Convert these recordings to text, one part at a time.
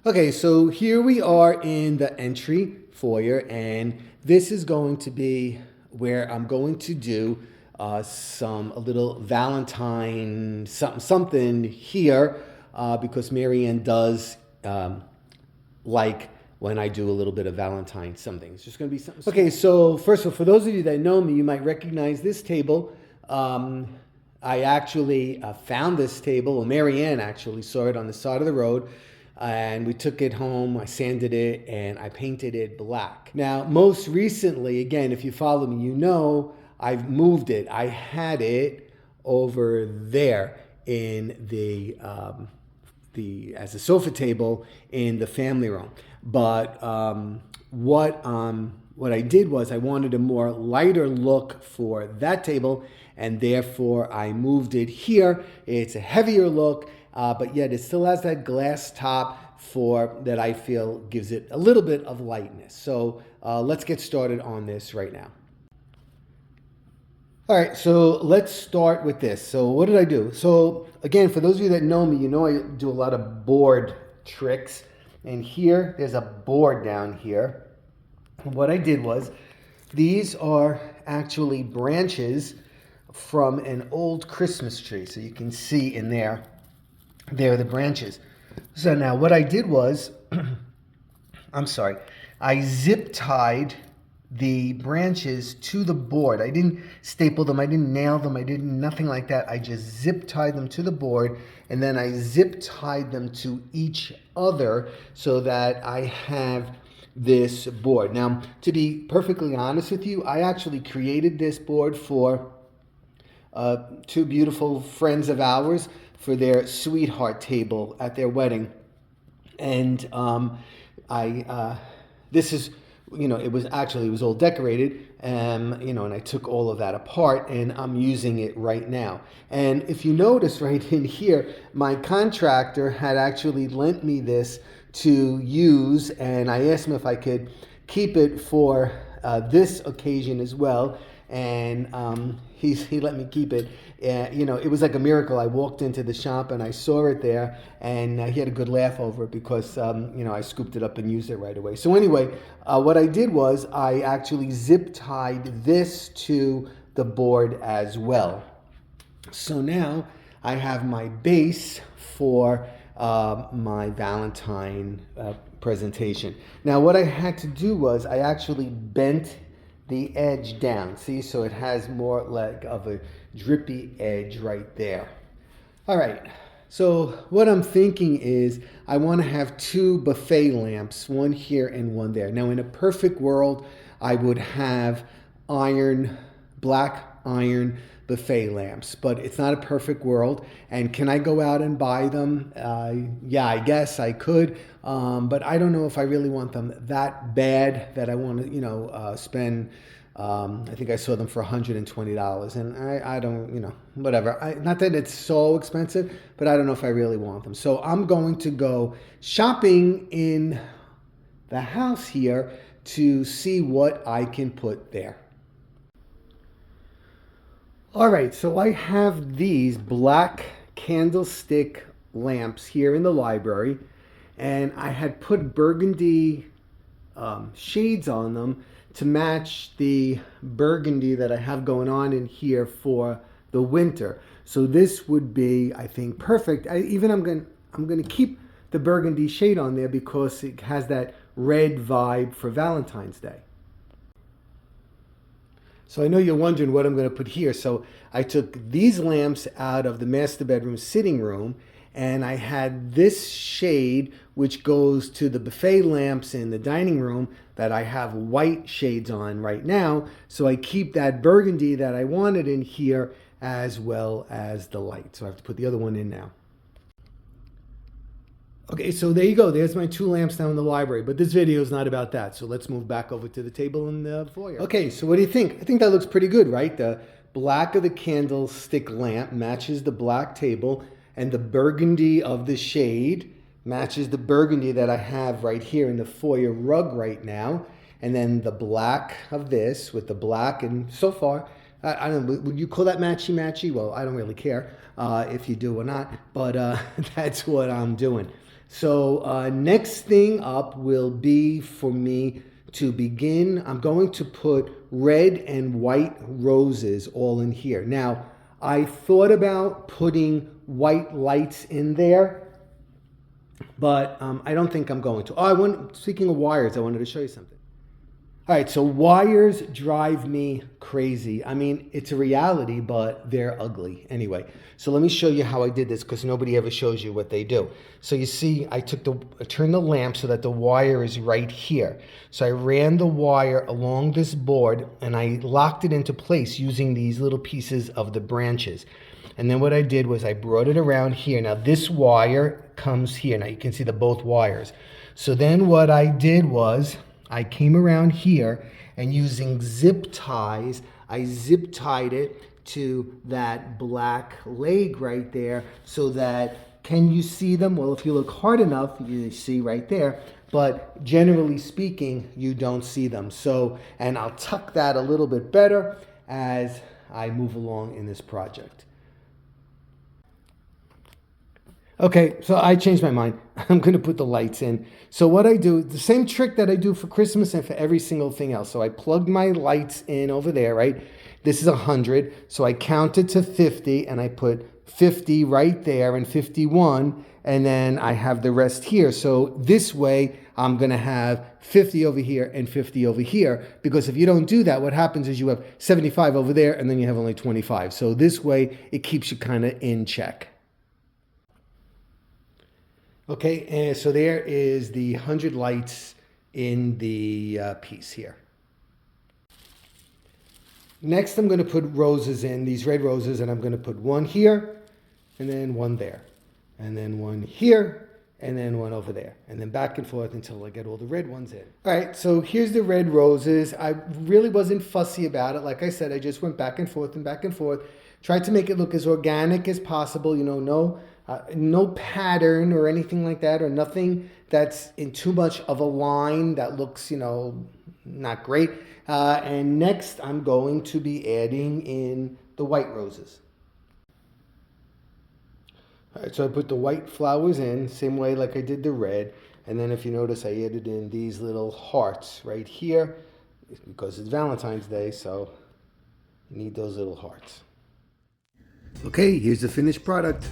Okay, so here we are in the entry foyer, and this is going to be where I'm going to do a little Valentine something here because Marianne does like when I do a little bit of Valentine something. It's just going to be something. Okay, so first of all, for those of you that know me, you might recognize this table. I actually found this table. Well, Marianne actually saw it on the side of the road. And we took it home, I sanded it, and I painted it black. Now, most recently, again, if you follow me, you know I've moved it. I had it over there in as a sofa table in the family room. But what I did was I wanted a more lighter look for that table, and therefore I moved it here. It's a heavier look. But yet it still has that glass top that I feel gives it a little bit of lightness. So let's get started on this right now. All right, so let's start with this. So what did I do? So again, for those of you that know me, you know I do a lot of board tricks. And here, there's a board down here. And what I did was, these are actually branches from an old Christmas tree. So you can see in there. There are the branches. So now what I did was, I zip tied the branches to the board. I didn't staple them, I didn't nail them, I did nothing like that. I just zip tied them to the board, and then I zip tied them to each other so that I have this board. Now, to be perfectly honest with you, I actually created this board for two beautiful friends of ours for their sweetheart table at their wedding. And this is, it was all decorated, and I took all of that apart, and I'm using it right now. And if you notice right in here, my contractor had actually lent me this to use, and I asked him if I could keep it for this occasion as well. And he let me keep it. It was like a miracle. I walked into the shop and I saw it there, and he had a good laugh over it because I scooped it up and used it right away. So anyway, what I did was I actually zip tied this to the board as well. So now I have my base for my Valentine presentation. Now what I had to do was I actually bent the edge down, see, so it has more like of a drippy edge right there. All right, so what I'm thinking is I want to have two buffet lamps, one here and one there. Now in a perfect world, I would have black iron buffet lamps, but it's not a perfect world. And can I go out and buy them? Yeah, I guess I could, but I don't know if I really want them that bad that I want to, spend. I think I saw them for $120, and I don't, whatever. Not that it's so expensive, but I don't know if I really want them. So I'm going to go shopping in the house here to see what I can put there. All right, so I have these black candlestick lamps here in the library, and I had put burgundy shades on them to match the burgundy that I have going on in here for the winter. So this would be, I think, perfect. I'm going to keep the burgundy shade on there because it has that red vibe for Valentine's Day. So I know you're wondering what I'm going to put here. So I took these lamps out of the master bedroom sitting room, and I had this shade which goes to the buffet lamps in the dining room that I have white shades on right now. So I keep that burgundy that I wanted in here as well as the light. So I have to put the other one in now. Okay, so there you go. There's my two lamps down in the library, but this video is not about that. So let's move back over to the table in the foyer. Okay, so what do you think? I think that looks pretty good, right? The black of the candlestick lamp matches the black table, and the burgundy of the shade matches the burgundy that I have right here in the foyer rug right now. And then the black of this with the black, and so far, I don't know, would you call that matchy-matchy? Well, I don't really care if you do or not, but that's what I'm doing. So next thing up will be for me to begin. I'm going to put red and white roses all in here. Now, I thought about putting white lights in there, but I don't think I'm going to. Speaking of wires, I wanted to show you something. All right, so wires drive me crazy. I mean, it's a reality, but they're ugly. Anyway, so let me show you how I did this because nobody ever shows you what they do. So you see, I turned the lamp so that the wire is right here. So I ran the wire along this board and I locked it into place using these little pieces of the branches. And then what I did was I brought it around here. Now this wire comes here. Now you can see both wires. So then what I did was I came around here and using zip ties, I zip tied it to that black leg right there so that, can you see them? Well, if you look hard enough, you see right there, but generally speaking, you don't see them. So, and I'll tuck that a little bit better as I move along in this project. Okay, so I changed my mind. I'm going to put the lights in. So what I do, the same trick that I do for Christmas and for every single thing else. So I plugged my lights in over there, right? This is 100. So I counted to 50 and I put 50 right there and 51. And then I have the rest here. So this way I'm going to have 50 over here and 50 over here. Because if you don't do that, what happens is you have 75 over there and then you have only 25. So this way it keeps you kind of in check. Okay, and so there is the 100 lights in the piece here. Next, I'm going to put roses in, these red roses, and I'm going to put one here, and then one there, and then one here, and then one over there, and then back and forth until I get all the red ones in. All right, so here's the red roses. I really wasn't fussy about it. Like I said, I just went back and forth, tried to make it look as organic as possible, you know, no pattern or anything like that, or nothing that's in too much of a line that looks, you know, not great. And next I'm going to be adding in the white roses. All right, so I put the white flowers in, same way like I did the red. And then if you notice, I added in these little hearts right here because it's Valentine's Day, so you need those little hearts. Okay, here's the finished product.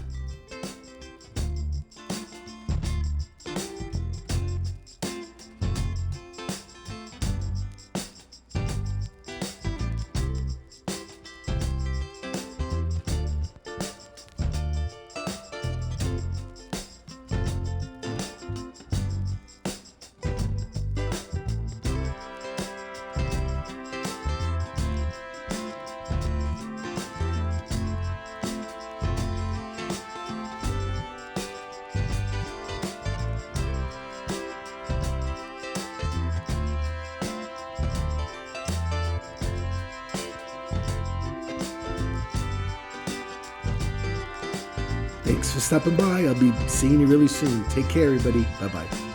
Thanks for stopping by. I'll be seeing you really soon. Take care, everybody. Bye-bye.